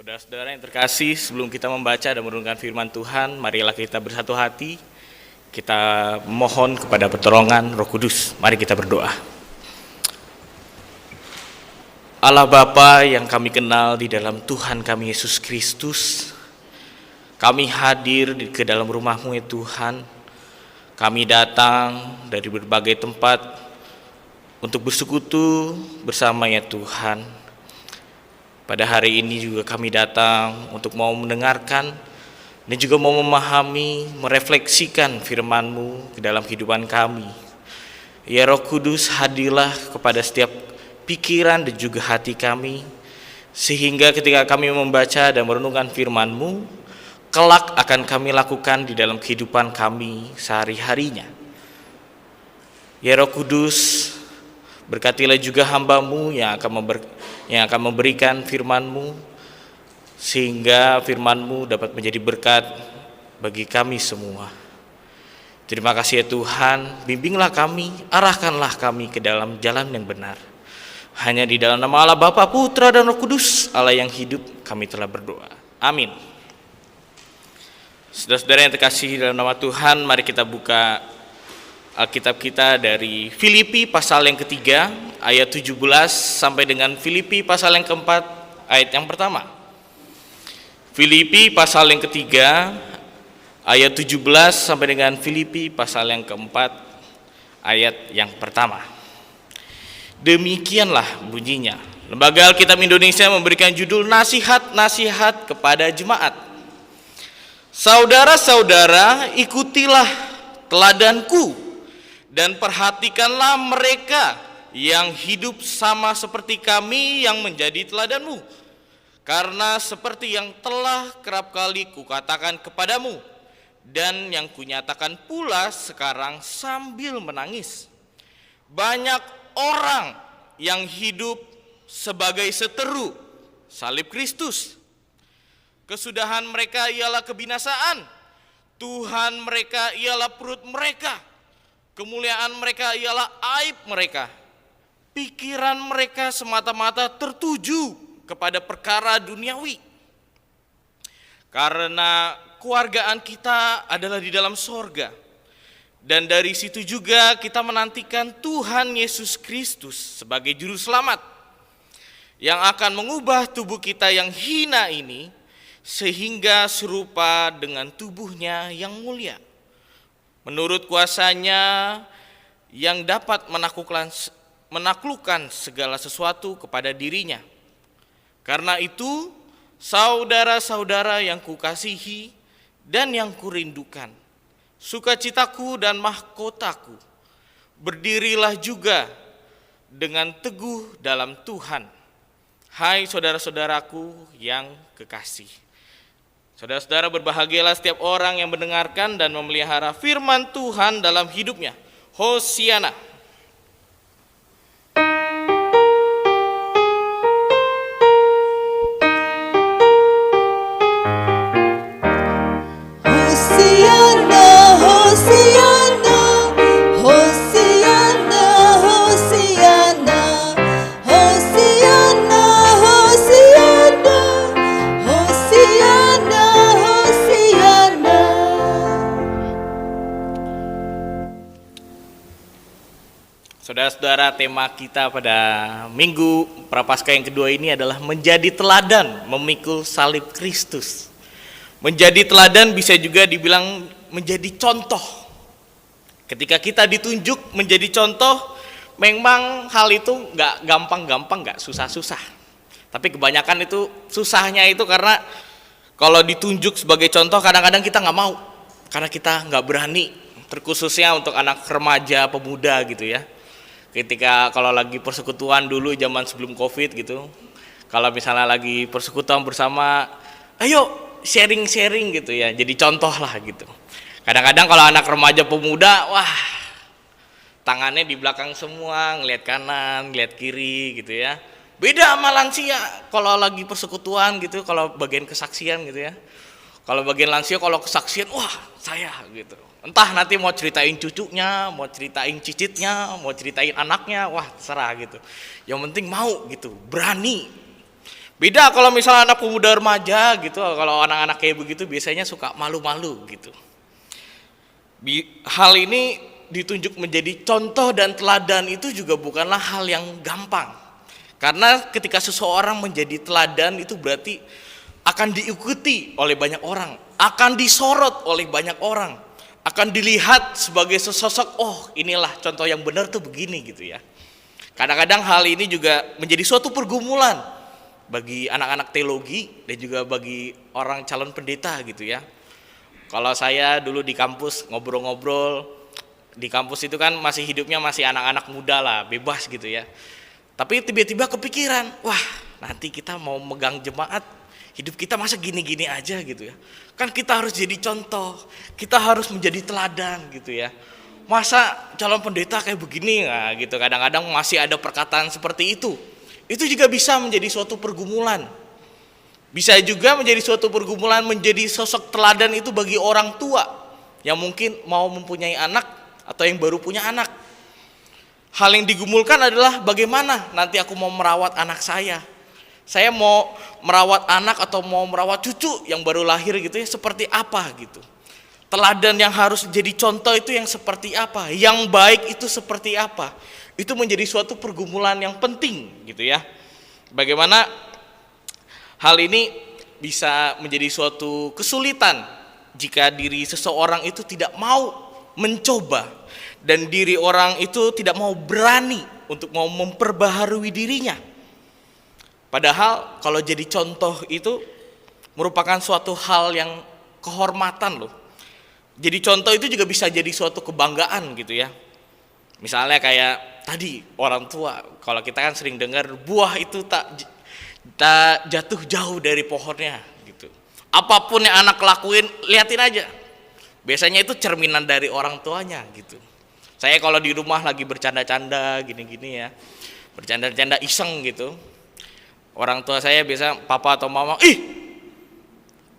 Saudara-saudara yang terkasih, sebelum kita membaca dan merenungkan firman Tuhan, marilah kita bersatu hati. Kita mohon kepada pertolongan Roh Kudus. Mari kita berdoa. Allah Bapa yang kami kenal di dalam Tuhan kami Yesus Kristus, kami hadir ke dalam rumah-Mu ya Tuhan. Kami datang dari berbagai tempat untuk bersekutu bersama ya Tuhan. Pada hari ini juga kami datang untuk mau mendengarkan dan juga mau memahami, merefleksikan firman-Mu ke dalam kehidupan kami. Ya Roh Kudus, hadirlah kepada setiap pikiran dan juga hati kami, sehingga ketika kami membaca dan merenungkan firman-Mu, kelak akan kami lakukan di dalam kehidupan kami sehari-harinya. Ya Roh Kudus, berkatilah juga hamba-Mu yang akan memberikan firman-Mu, sehingga firman-Mu dapat menjadi berkat bagi kami semua. Terima kasih ya Tuhan, bimbinglah kami, arahkanlah kami ke dalam jalan yang benar. Hanya di dalam nama Allah Bapa, Putra dan Roh Kudus, Allah yang hidup, kami telah berdoa. Amin. Saudara-saudara yang terkasih dalam nama Tuhan, mari kita buka Alkitab kita dari Filipi pasal yang ketiga, ayat 17 sampai dengan Filipi pasal yang keempat, ayat yang pertama. Filipi pasal yang ketiga, ayat 17 sampai dengan Filipi pasal yang keempat, ayat yang pertama. Demikianlah bunyinya. Lembaga Alkitab Indonesia memberikan judul Nasihat-nasihat kepada Jemaat. Saudara-saudara, ikutilah teladanku dan perhatikanlah mereka yang hidup sama seperti kami yang menjadi teladanmu. Karena seperti yang telah kerap kali kukatakan kepadamu dan yang kunyatakan pula sekarang sambil menangis, banyak orang yang hidup sebagai seteru salib Kristus. Kesudahan mereka ialah kebinasaan, Tuhan mereka ialah perut mereka, kemuliaan mereka ialah aib mereka. Pikiran mereka semata-mata tertuju kepada perkara duniawi. Karena keluargaan kita adalah di dalam sorga, dan dari situ juga kita menantikan Tuhan Yesus Kristus sebagai juru selamat yang akan mengubah tubuh kita yang hina ini sehingga serupa dengan tubuhnya yang mulia, menurut kuasanya yang dapat menaklukkan segala sesuatu kepada dirinya. Karena itu, saudara-saudara yang kukasihi dan yang kurindukan, sukacitaku dan mahkotaku, berdirilah juga dengan teguh dalam Tuhan. Hai saudara-saudaraku yang kekasih. Saudara-saudara, berbahagialah setiap orang yang mendengarkan dan memelihara firman Tuhan dalam hidupnya. Hosiana. Saudara-saudara, tema kita pada minggu Prapaskah yang kedua ini adalah menjadi teladan memikul salib Kristus. Menjadi teladan bisa juga dibilang menjadi contoh. Ketika kita ditunjuk menjadi contoh, memang hal itu nggak gampang-gampang, nggak susah-susah. Tapi kebanyakan itu susahnya itu karena kalau ditunjuk sebagai contoh kadang-kadang kita nggak mau, karena kita nggak berani. Terkhususnya untuk anak remaja, pemuda gitu ya. Ketika kalau lagi persekutuan dulu zaman sebelum COVID gitu, kalau misalnya lagi persekutuan bersama, ayo sharing-sharing gitu ya, jadi contoh lah gitu. Kadang-kadang kalau anak remaja pemuda, wah tangannya di belakang semua, ngelihat kanan, ngelihat kiri gitu ya. Beda sama lansia kalau lagi persekutuan gitu, kalau bagian kesaksian gitu ya. Kalau bagian lansia kalau kesaksian, wah saya gitu. Entah nanti mau ceritain cucunya, mau ceritain cicitnya, mau ceritain anaknya, wah serah gitu. Yang penting mau gitu, berani. Beda kalau misalnya anak pemuda remaja gitu, kalau anak-anak kayak begitu biasanya suka malu-malu gitu. Hal ini ditunjuk menjadi contoh dan teladan itu juga bukanlah hal yang gampang. Karena ketika seseorang menjadi teladan itu berarti akan diikuti oleh banyak orang, akan disorot oleh banyak orang, akan dilihat sebagai sesosok, oh inilah contoh yang benar tuh begini gitu ya. Kadang-kadang hal ini juga menjadi suatu pergumulan bagi anak-anak teologi dan juga bagi orang calon pendeta gitu ya. Kalau saya dulu di kampus ngobrol-ngobrol, di kampus itu kan masih hidupnya masih anak-anak muda lah, bebas gitu ya. Tapi tiba-tiba kepikiran, wah nanti kita mau megang jemaat, hidup kita masa gini-gini aja gitu ya. Kan kita harus jadi contoh, kita harus menjadi teladan gitu ya. Masa calon pendeta kayak begini, nah gitu. Kadang-kadang masih ada perkataan seperti itu. Itu juga bisa menjadi suatu pergumulan. Bisa juga menjadi suatu pergumulan menjadi sosok teladan itu bagi orang tua yang mungkin mau mempunyai anak atau yang baru punya anak. Hal yang digumulkan adalah bagaimana nanti aku mau merawat anak saya. Saya mau merawat anak atau mau merawat cucu yang baru lahir gitu ya, seperti apa gitu. Teladan yang harus jadi contoh itu yang seperti apa, yang baik itu seperti apa. Itu menjadi suatu pergumulan yang penting gitu ya. Bagaimana hal ini bisa menjadi suatu kesulitan jika diri seseorang itu tidak mau mencoba dan diri orang itu tidak mau berani untuk mau memperbaharui dirinya. Padahal kalau jadi contoh itu merupakan suatu hal yang kehormatan loh. Jadi contoh itu juga bisa jadi suatu kebanggaan gitu ya. Misalnya kayak tadi orang tua, kalau kita kan sering dengar buah itu tak jatuh jauh dari pohonnya gitu. Apapun yang anak lakuin, liatin aja. Biasanya itu cerminan dari orang tuanya gitu. Saya kalau di rumah lagi bercanda-canda gini-gini ya, bercanda-canda iseng gitu. Orang tua saya biasa papa atau mama, ih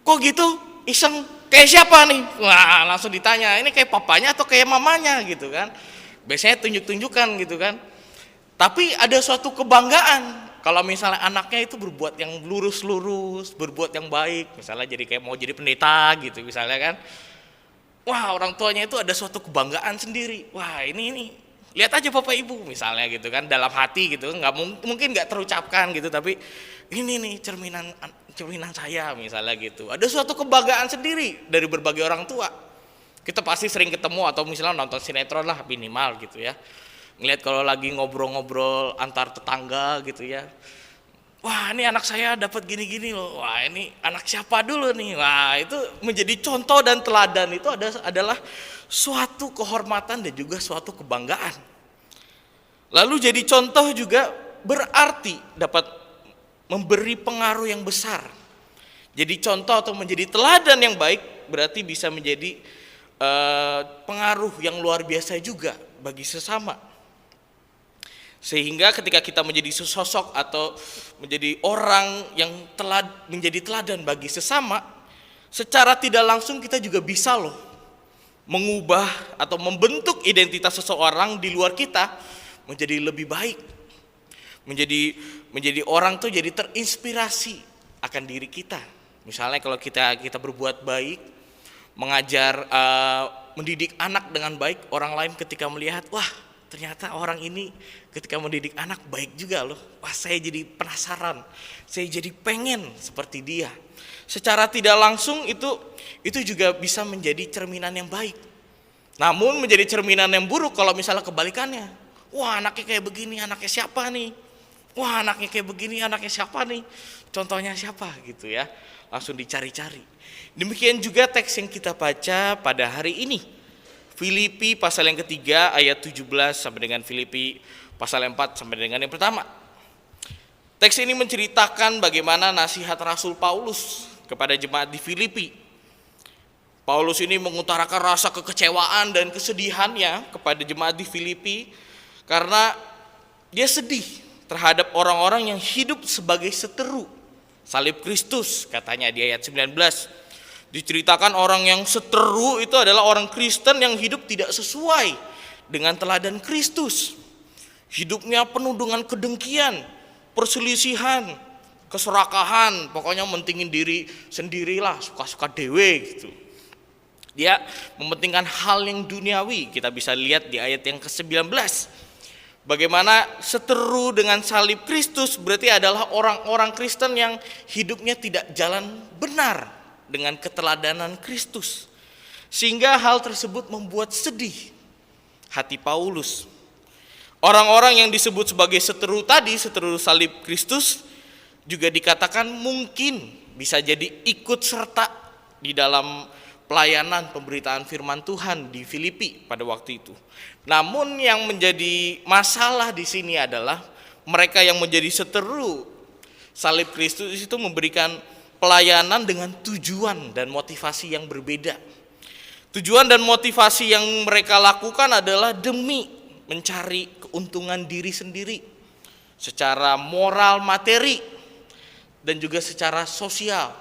kok gitu iseng, kayak siapa nih? Wah langsung ditanya, ini kayak papanya atau kayak mamanya gitu kan. Biasanya tunjuk-tunjukkan gitu kan. Tapi ada suatu kebanggaan kalau misalnya anaknya itu berbuat yang lurus-lurus, berbuat yang baik, misalnya jadi kayak mau jadi pendeta gitu misalnya kan. Wah orang tuanya itu ada suatu kebanggaan sendiri. Wah ini lihat aja bapak ibu misalnya gitu kan, dalam hati gitu, mungkin nggak terucapkan gitu, tapi ini nih cerminan saya misalnya gitu. Ada suatu kebanggaan sendiri dari berbagai orang tua. Kita pasti sering ketemu atau misalnya nonton sinetron lah minimal gitu ya. Ngelihat kalau lagi ngobrol-ngobrol antar tetangga gitu ya. Wah ini anak saya dapat gini-gini loh. Wah ini anak siapa dulu nih. Wah itu menjadi contoh dan teladan itu adalah suatu kehormatan dan juga suatu kebanggaan. Lalu jadi contoh juga berarti dapat memberi pengaruh yang besar. Jadi contoh atau menjadi teladan yang baik berarti bisa menjadi pengaruh yang luar biasa juga bagi sesama. Sehingga ketika kita menjadi sosok atau menjadi orang yang menjadi teladan bagi sesama, secara tidak langsung kita juga bisa loh mengubah atau membentuk identitas seseorang di luar kita menjadi lebih baik. Menjadi orang tuh jadi terinspirasi akan diri kita. Misalnya kalau kita berbuat baik, mengajar, mendidik anak dengan baik, orang lain ketika melihat, wah ternyata orang ini ketika mendidik anak baik juga loh. Wah saya jadi penasaran, saya jadi pengen seperti dia. Secara tidak langsung itu juga bisa menjadi cerminan yang baik. Namun menjadi cerminan yang buruk kalau misalnya kebalikannya. Wah anaknya kayak begini, anaknya siapa nih? Wah anaknya kayak begini, anaknya siapa nih? Contohnya siapa gitu ya. Langsung dicari-cari. Demikian juga teks yang kita baca pada hari ini. Filipi pasal yang ketiga ayat 17 sampai dengan Filipi pasal yang 4 sampai dengan yang pertama. Teks ini menceritakan bagaimana nasihat Rasul Paulus kepada jemaat di Filipi. Paulus ini mengutarakan rasa kekecewaan dan kesedihannya kepada jemaat di Filipi karena dia sedih terhadap orang-orang yang hidup sebagai seteru salib Kristus, katanya di ayat 19. Diceritakan orang yang seteru itu adalah orang Kristen yang hidup tidak sesuai dengan teladan Kristus. Hidupnya penuh dengan kedengkian, perselisihan, keserakahan, pokoknya mentingin diri sendirilah, suka-suka dewe gitu. Dia mementingkan hal yang duniawi. Kita bisa lihat di ayat yang ke-19. Bagaimana seteru dengan salib Kristus berarti adalah orang-orang Kristen yang hidupnya tidak jalan benar dengan keteladanan Kristus. Sehingga hal tersebut membuat sedih hati Paulus. Orang-orang yang disebut sebagai seteru tadi, seteru salib Kristus, juga dikatakan mungkin bisa jadi ikut serta di dalam pelayanan pemberitaan firman Tuhan di Filipi pada waktu itu. Namun yang menjadi masalah di sini adalah mereka yang menjadi seteru salib Kristus itu memberikan pelayanan dengan tujuan dan motivasi yang berbeda. Tujuan dan motivasi yang mereka lakukan adalah demi mencari keuntungan diri sendiri secara moral, materi, dan juga secara sosial.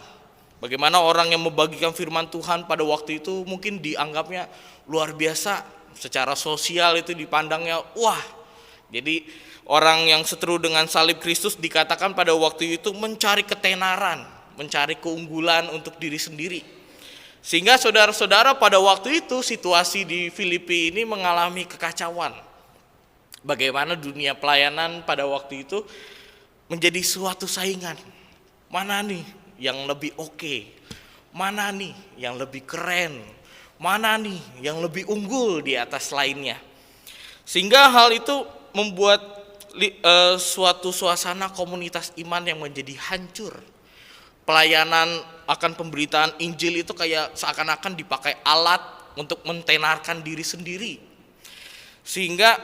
Bagaimana orang yang membagikan firman Tuhan pada waktu itu mungkin dianggapnya luar biasa, secara sosial itu dipandangnya wah. Jadi orang yang seteru dengan salib Kristus dikatakan pada waktu itu mencari ketenaran, mencari keunggulan untuk diri sendiri. Sehingga saudara-saudara pada waktu itu situasi di Filipi ini mengalami kekacauan. Bagaimana dunia pelayanan pada waktu itu menjadi suatu saingan. Mana nih yang lebih oke, mana nih yang lebih keren, mana nih yang lebih unggul di atas lainnya. Sehingga hal itu membuat suatu suasana komunitas iman yang menjadi hancur. Pelayanan akan pemberitaan Injil itu kayak seakan-akan dipakai alat untuk mentenarkan diri sendiri. Sehingga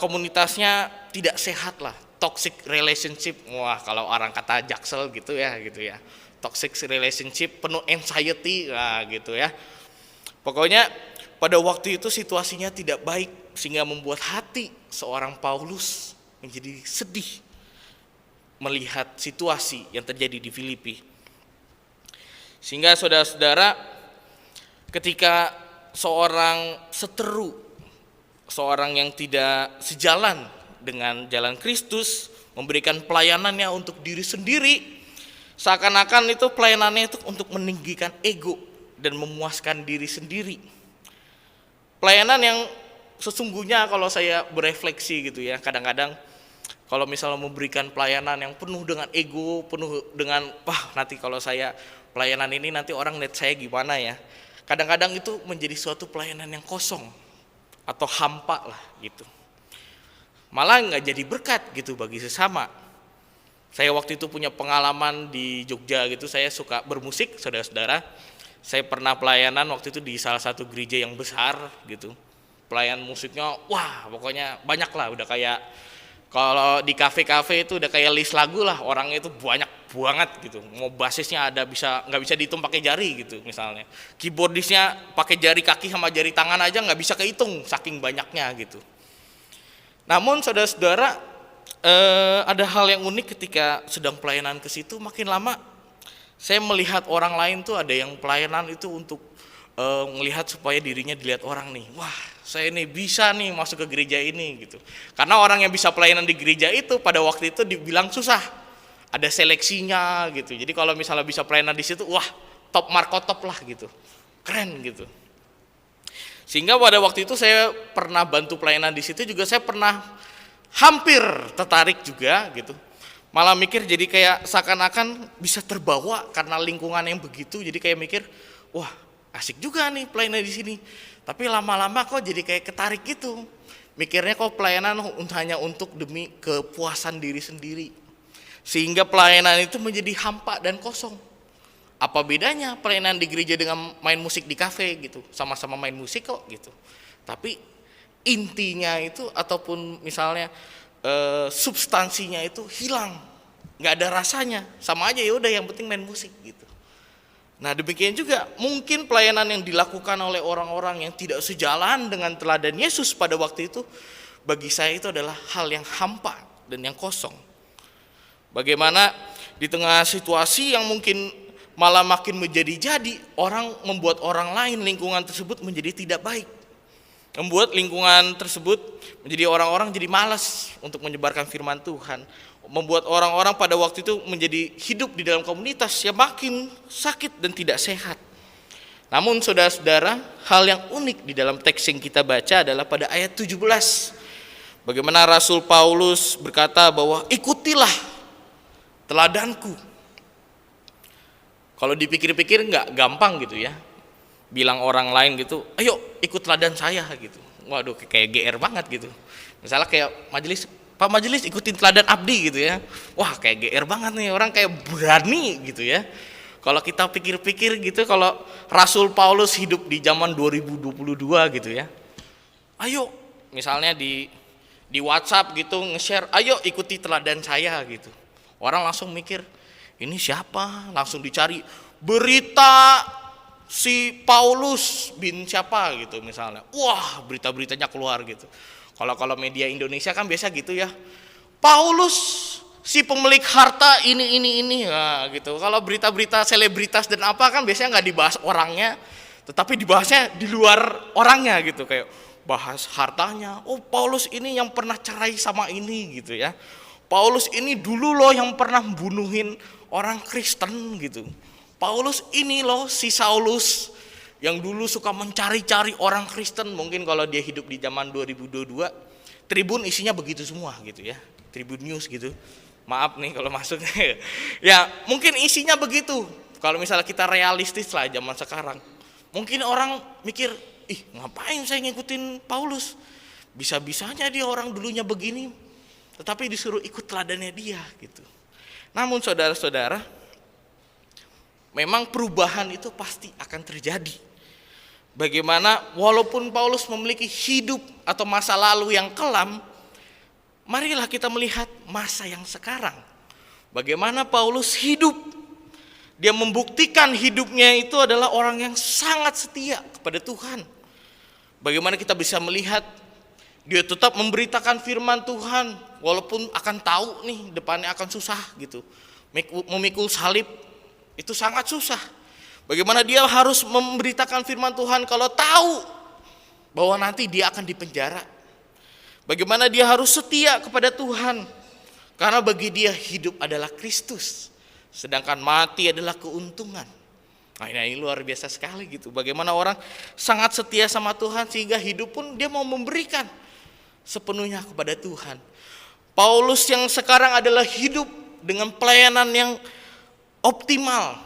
komunitasnya tidak sehat lah. Toxic relationship, wah kalau orang kata Jaksel gitu ya. Toxic relationship, penuh anxiety, nah gitu ya. Pokoknya pada waktu itu situasinya tidak baik sehingga membuat hati seorang Paulus menjadi sedih melihat situasi yang terjadi di Filipi. Sehingga saudara-saudara, ketika seorang seteru, seorang yang tidak sejalan dengan jalan Kristus, memberikan pelayanannya untuk diri sendiri, seakan-akan itu pelayanannya itu untuk meninggikan ego dan memuaskan diri sendiri. Pelayanan yang sesungguhnya kalau saya berefleksi gitu ya, kadang-kadang kalau misalnya memberikan pelayanan yang penuh dengan ego, penuh dengan wah nanti kalau saya pelayanan ini nanti orang lihat saya gimana ya. Kadang-kadang itu menjadi suatu pelayanan yang kosong atau hampa lah gitu. Malah nggak jadi berkat gitu bagi sesama. Saya waktu itu punya pengalaman di Jogja gitu, saya suka bermusik, saudara-saudara. Saya pernah pelayanan waktu itu di salah satu gereja yang besar gitu. Pelayan musiknya, wah pokoknya banyak lah, udah kayak kalau di kafe-kafe itu udah kayak list lagu lah, orangnya itu banyak banget gitu. Mau basisnya ada nggak bisa dihitung pakai jari gitu misalnya. Keyboardisnya pakai jari kaki sama jari tangan aja nggak bisa kehitung saking banyaknya gitu. Namun saudara-saudara, ada hal yang unik ketika sedang pelayanan ke situ, makin lama saya melihat orang lain tuh ada yang pelayanan itu untuk melihat supaya dirinya dilihat orang nih. Wah, saya ini bisa nih masuk ke gereja ini gitu. Karena orang yang bisa pelayanan di gereja itu pada waktu itu dibilang susah. Ada seleksinya gitu. Jadi kalau misalnya bisa pelayanan di situ, wah, top markotop lah gitu. Keren gitu. Sehingga pada waktu itu saya pernah bantu pelayanan di situ juga, saya pernah hampir tertarik juga gitu. Malah mikir jadi kayak seakan-akan bisa terbawa karena lingkungan yang begitu. Jadi kayak mikir, wah asik juga nih pelayanan di sini. Tapi lama-lama kok jadi kayak ketarik gitu. Mikirnya kok pelayanan hanya untuk demi kepuasan diri sendiri. Sehingga pelayanan itu menjadi hampa dan kosong. Apa bedanya pelayanan di gereja dengan main musik di kafe gitu, sama-sama main musik kok gitu. Tapi intinya itu ataupun misalnya substansinya itu hilang, nggak ada rasanya, sama aja ya udah yang penting main musik gitu. Nah demikian juga mungkin pelayanan yang dilakukan oleh orang-orang yang tidak sejalan dengan teladan Yesus pada waktu itu, bagi saya itu adalah hal yang hampa dan yang kosong. Bagaimana di tengah situasi yang mungkin malah makin menjadi-jadi, orang membuat orang lain, lingkungan tersebut menjadi tidak baik. Membuat lingkungan tersebut menjadi orang-orang jadi malas untuk menyebarkan firman Tuhan. membuat orang-orang pada waktu itu menjadi hidup di dalam komunitas yang makin sakit dan tidak sehat. Namun saudara-saudara, hal yang unik di dalam teks yang kita baca adalah pada ayat 17. Bagaimana Rasul Paulus berkata bahwa ikutilah teladanku. Kalau dipikir-pikir nggak gampang gitu ya, bilang orang lain gitu, ayo ikut teladan saya gitu. Waduh, kayak GR banget gitu. Misalnya kayak majelis, Pak Majelis ikutin teladan Abdi gitu ya. Wah, kayak GR banget nih, orang kayak berani gitu ya. Kalau kita pikir-pikir gitu, kalau Rasul Paulus hidup di zaman 2022 gitu ya. Ayo, misalnya di WhatsApp gitu nge-share, ayo ikuti teladan saya gitu. Orang langsung mikir, ini siapa? Langsung dicari berita si Paulus bin siapa gitu misalnya. Wah, berita-beritanya keluar gitu. Kalau media Indonesia kan biasa gitu ya. Paulus si pemilik harta ini nah, gitu. Kalau berita-berita selebritas dan apa kan biasanya nggak dibahas orangnya, tetapi dibahasnya di luar orangnya gitu, kayak bahas hartanya. Oh, Paulus ini yang pernah cerai sama ini gitu ya. Paulus ini dulu loh yang pernah bunuhin orang Kristen gitu. Paulus ini loh si Saulus yang dulu suka mencari-cari orang Kristen. Mungkin kalau dia hidup di zaman 2022, Tribun isinya begitu semua gitu ya. Tribun News gitu. Maaf nih kalau masuk. Ya mungkin isinya begitu. Kalau misalnya kita realistis lah zaman sekarang, mungkin orang mikir, ih ngapain saya ngikutin Paulus, bisa-bisanya dia orang dulunya begini, tetapi disuruh ikut teladannya dia gitu. Namun saudara-saudara, memang perubahan itu pasti akan terjadi. Bagaimana walaupun Paulus memiliki hidup atau masa lalu yang kelam, marilah kita melihat masa yang sekarang. Bagaimana Paulus hidup. Dia membuktikan hidupnya itu adalah orang yang sangat setia kepada Tuhan. Bagaimana kita bisa melihat dia tetap memberitakan firman Tuhan walaupun akan tahu nih depannya akan susah gitu. Memikul salib itu sangat susah. Bagaimana dia harus memberitakan firman Tuhan kalau tahu bahwa nanti dia akan dipenjara. Bagaimana dia harus setia kepada Tuhan, karena bagi dia hidup adalah Kristus, sedangkan mati adalah keuntungan. Nah, ini luar biasa sekali gitu. Bagaimana orang sangat setia sama Tuhan sehingga hidup pun dia mau memberikan sepenuhnya kepada Tuhan. Paulus yang sekarang adalah hidup dengan pelayanan yang optimal,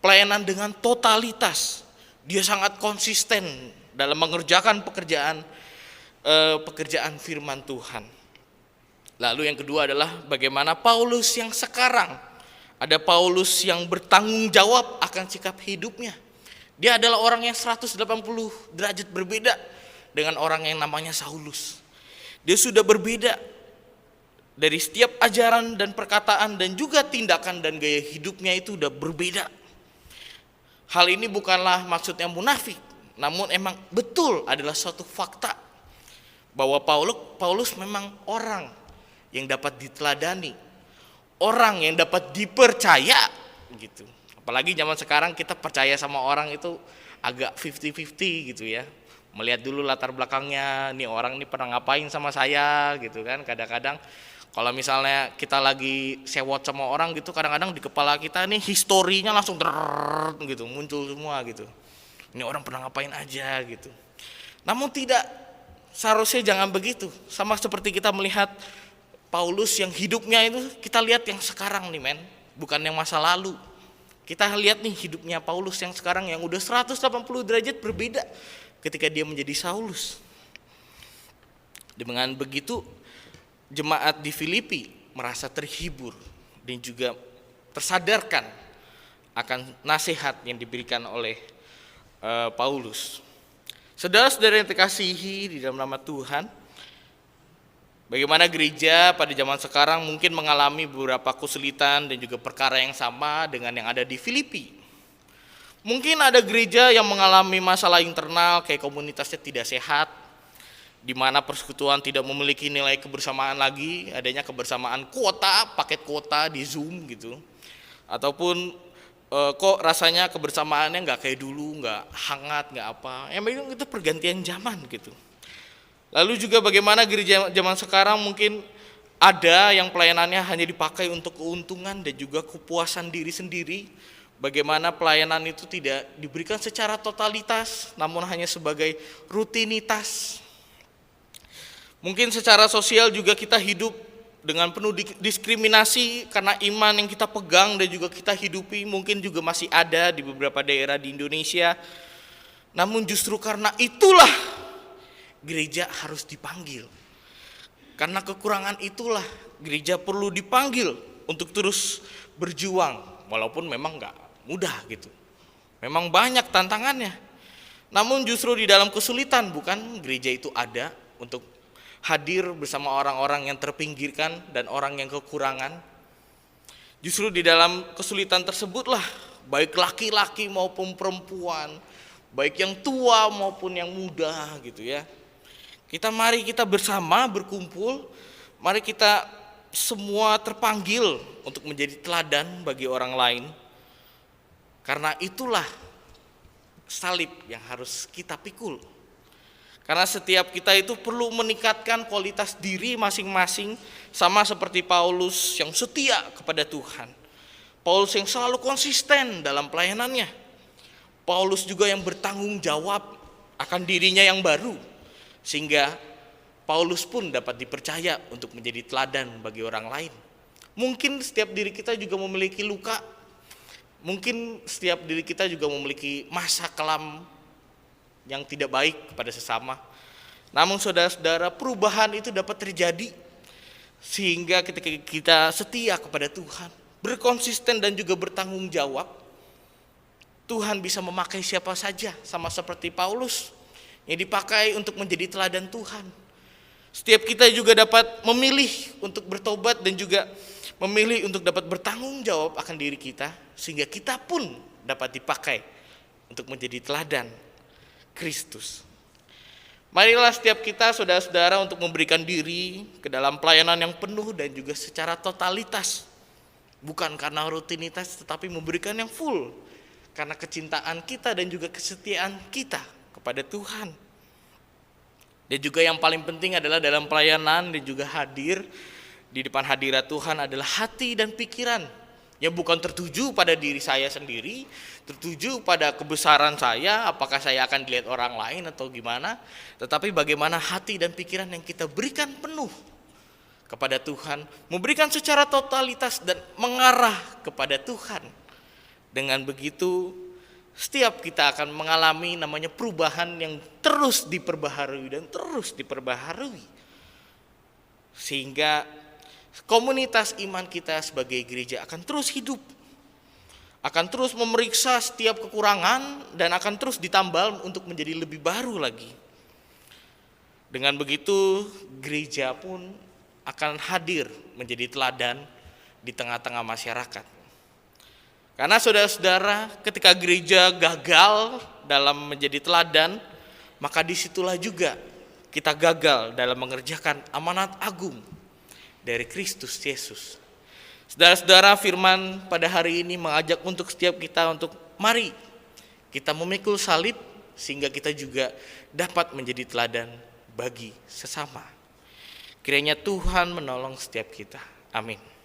pelayanan dengan totalitas. Dia sangat konsisten dalam mengerjakan pekerjaan firman Tuhan. Lalu yang kedua adalah bagaimana Paulus yang sekarang, ada Paulus yang bertanggung jawab akan sikap hidupnya. Dia adalah orang yang 180 derajat berbeda dengan orang yang namanya Saulus. Dia sudah berbeda dari setiap ajaran dan perkataan, dan juga tindakan dan gaya hidupnya itu sudah berbeda. Hal ini bukanlah maksudnya munafik, namun emang betul adalah suatu fakta bahwa Paulus memang orang yang dapat diteladani, orang yang dapat dipercaya gitu. Apalagi zaman sekarang kita percaya sama orang itu agak 50-50 gitu ya. Melihat dulu latar belakangnya, nih orang ini pernah ngapain sama saya gitu kan. Kadang-kadang kalau misalnya kita lagi sewot sama orang gitu, kadang-kadang di kepala kita nih historinya langsung gitu muncul semua gitu. Ini orang pernah ngapain aja gitu. Namun tidak, seharusnya jangan begitu. Sama seperti kita melihat Paulus yang hidupnya itu, kita lihat yang sekarang nih men, bukan yang masa lalu. Kita lihat nih hidupnya Paulus yang sekarang yang udah 180 derajat berbeda ketika dia menjadi Saulus. Dengan begitu jemaat di Filipi merasa terhibur dan juga tersadarkan akan nasihat yang diberikan oleh Paulus. Saudara-saudara yang terkasihi di dalam nama Tuhan, bagaimana gereja pada zaman sekarang mungkin mengalami beberapa kesulitan dan juga perkara yang sama dengan yang ada di Filipi. Mungkin ada gereja yang mengalami masalah internal, kayak komunitasnya tidak sehat, di mana persekutuan tidak memiliki nilai kebersamaan lagi, adanya kebersamaan kuota, paket kuota di Zoom gitu. Ataupun kok rasanya kebersamaannya nggak kayak dulu, nggak hangat, nggak apa. Ya memang itu pergantian zaman gitu. Lalu juga bagaimana gereja zaman sekarang mungkin Ada yang pelayanannya hanya dipakai untuk keuntungan dan juga kepuasan diri sendiri. Bagaimana pelayanan itu tidak diberikan secara totalitas, namun hanya sebagai rutinitas. Mungkin secara sosial juga kita hidup dengan penuh diskriminasi karena iman yang kita pegang dan juga kita hidupi mungkin juga masih ada di beberapa daerah di Indonesia. Namun justru karena itulah gereja harus dipanggil. Karena kekurangan itulah gereja perlu dipanggil untuk terus berjuang, walaupun memang gak mudah gitu. Memang banyak tantangannya. Namun justru di dalam kesulitan bukan gereja itu ada untuk hadir bersama orang-orang yang terpinggirkan dan orang yang kekurangan. Justru di dalam kesulitan tersebutlah baik laki-laki maupun perempuan, baik yang tua maupun yang muda gitu ya. Mari kita bersama berkumpul, mari kita semua terpanggil untuk menjadi teladan bagi orang lain. Karena itulah salib yang harus kita pikul. Karena setiap kita itu perlu meningkatkan kualitas diri masing-masing, sama seperti Paulus yang setia kepada Tuhan. Paulus yang selalu konsisten dalam pelayanannya. Paulus juga yang bertanggung jawab akan dirinya yang baru. Sehingga Paulus pun dapat dipercaya untuk menjadi teladan bagi orang lain. Mungkin setiap diri kita juga memiliki luka. Mungkin setiap diri kita juga memiliki masa kelam yang tidak baik kepada sesama. Namun saudara-saudara, perubahan itu dapat terjadi sehingga ketika kita setia kepada Tuhan, berkonsisten dan juga bertanggung jawab, Tuhan bisa memakai siapa saja, sama seperti Paulus yang dipakai untuk menjadi teladan Tuhan. Setiap kita juga dapat memilih untuk bertobat dan juga memilih untuk dapat bertanggung jawab akan diri kita, sehingga kita pun dapat dipakai untuk menjadi teladan Kristus. Marilah setiap kita saudara-saudara untuk memberikan diri ke dalam pelayanan yang penuh dan juga secara totalitas. Bukan karena rutinitas tetapi memberikan yang full. Karena kecintaan kita dan juga kesetiaan kita kepada Tuhan. Dan juga yang paling penting adalah dalam pelayanan dan juga hadir di depan hadirat Tuhan adalah hati dan pikiran yang bukan tertuju pada diri saya sendiri, tertuju pada kebesaran saya, apakah saya akan dilihat orang lain atau gimana, tetapi bagaimana hati dan pikiran yang kita berikan penuh kepada Tuhan, memberikan secara totalitas dan mengarah kepada Tuhan. Dengan begitu setiap kita akan mengalami namanya perubahan yang terus diperbaharui dan terus diperbaharui. Sehingga komunitas iman kita sebagai gereja akan terus hidup. Akan terus memeriksa setiap kekurangan dan akan terus ditambal untuk menjadi lebih baru lagi. Dengan begitu gereja pun akan hadir menjadi teladan di tengah-tengah masyarakat. Karena saudara-saudara, ketika gereja gagal dalam menjadi teladan, maka disitulah juga kita gagal dalam mengerjakan amanat agung dari Kristus Yesus. Saudara-saudara, firman pada hari ini mengajak untuk setiap kita untuk mari kita memikul salib sehingga kita juga dapat menjadi teladan bagi sesama. Kiranya Tuhan menolong setiap kita. Amin.